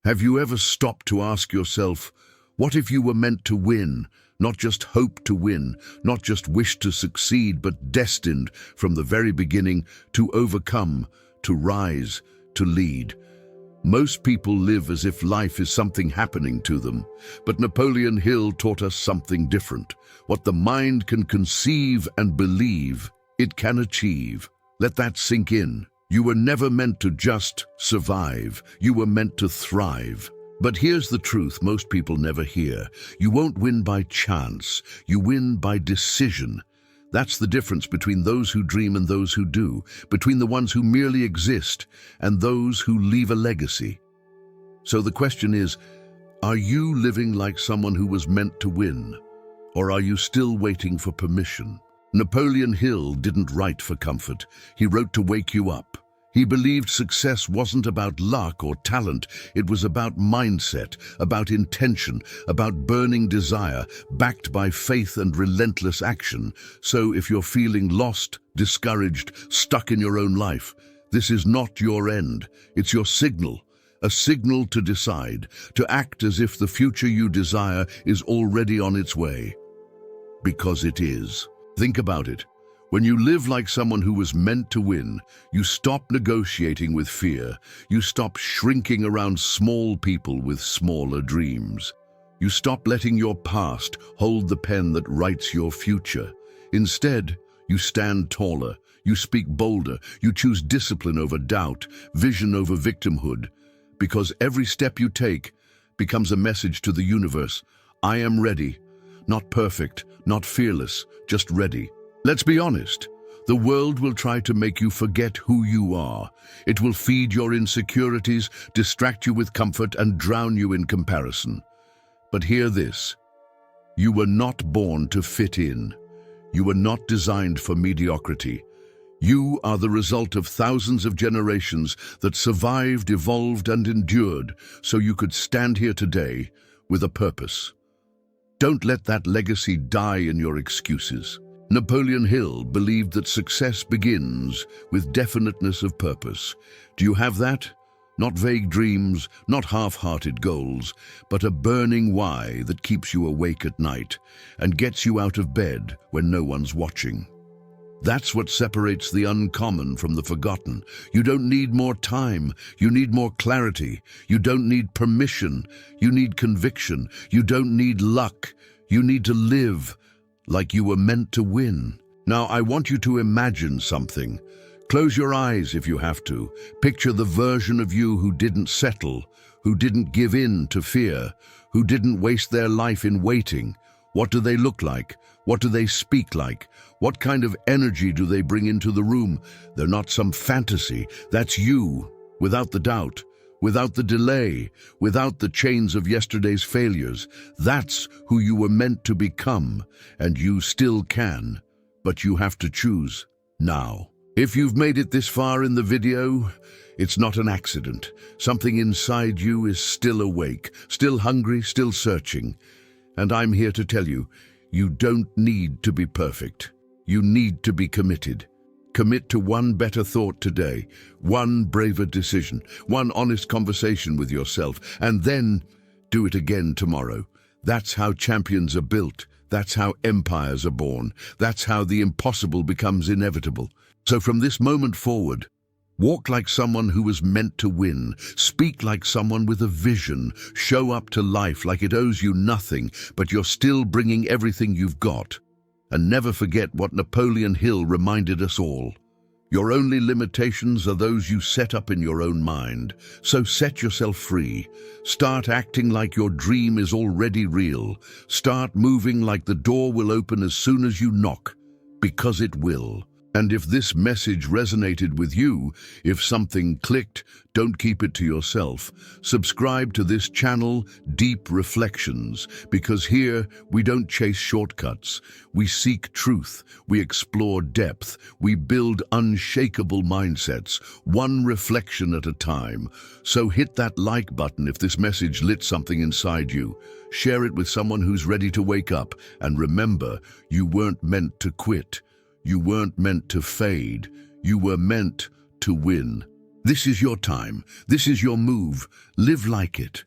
Have you ever stopped to ask yourself, what if you were meant to win, not just hope to win, not just wish to succeed, but destined from the very beginning to overcome, to rise, to lead? Most people live as if life is something happening to them, but Napoleon Hill taught us something different. What the mind can conceive and believe, it can achieve. Let that sink in. You were never meant to just survive. You were meant to thrive. But here's the truth most people never hear. You won't win by chance. You win by decision. That's the difference between those who dream and those who do, between the ones who merely exist and those who leave a legacy. So the question is, are you living like someone who was meant to win? Or are you still waiting for permission? Napoleon Hill didn't write for comfort. He wrote to wake you up. He believed success wasn't about luck or talent. It was about mindset, about intention, about burning desire, backed by faith and relentless action. So if you're feeling lost, discouraged, stuck in your own life, this is not your end. It's your signal. A signal to decide, to act as if the future you desire is already on its way. Because it is. Think about it. When you live like someone who was meant to win, you stop negotiating with fear. You stop shrinking around small people with smaller dreams. You stop letting your past hold the pen that writes your future. Instead, you stand taller. You speak bolder. You choose discipline over doubt, vision over victimhood. Because every step you take becomes a message to the universe. I am ready. Not perfect, not fearless, just ready. Let's be honest. The world will try to make you forget who you are. It will feed your insecurities, distract you with comfort, and drown you in comparison. But hear this. You were not born to fit in. You were not designed for mediocrity. You are the result of thousands of generations that survived, evolved, and endured so you could stand here today with a purpose. Don't let that legacy die in your excuses. Napoleon Hill believed that success begins with definiteness of purpose. Do you have that? Not vague dreams, not half-hearted goals, but a burning why that keeps you awake at night and gets you out of bed when no one's watching. That's what separates the uncommon from the forgotten. You don't need more time. You need more clarity. You don't need permission. You need conviction. You don't need luck. You need to live like you were meant to win. Now, I want you to imagine something. Close your eyes if you have to. Picture the version of you who didn't settle, who didn't give in to fear, who didn't waste their life in waiting. What do they look like? What do they speak like? What kind of energy do they bring into the room? They're not some fantasy. That's you, without the doubt, without the delay, without the chains of yesterday's failures. That's who you were meant to become, and you still can, but you have to choose now. If you've made it this far in the video, it's not an accident. Something inside you is still awake, still hungry, still searching. And I'm here to tell you, you don't need to be perfect. You need to be committed. Commit to one better thought today, one braver decision, one honest conversation with yourself, and then do it again tomorrow. That's how champions are built. That's how empires are born. That's how the impossible becomes inevitable. So from this moment forward, walk like someone who was meant to win. Speak like someone with a vision. Show up to life like it owes you nothing, but you're still bringing everything you've got. And never forget what Napoleon Hill reminded us all. Your only limitations are those you set up in your own mind. So set yourself free. Start acting like your dream is already real. Start moving like the door will open as soon as you knock, because it will. And if this message resonated with you, if something clicked, don't keep it to yourself. Subscribe to this channel, Deep Reflections, because here we don't chase shortcuts. We seek truth, we explore depth, we build unshakable mindsets, one reflection at a time. So hit that like button if this message lit something inside you. Share it with someone who's ready to wake up. And remember, you weren't meant to quit. You weren't meant to fade. You were meant to win. This is your time. This is your move. Live like it.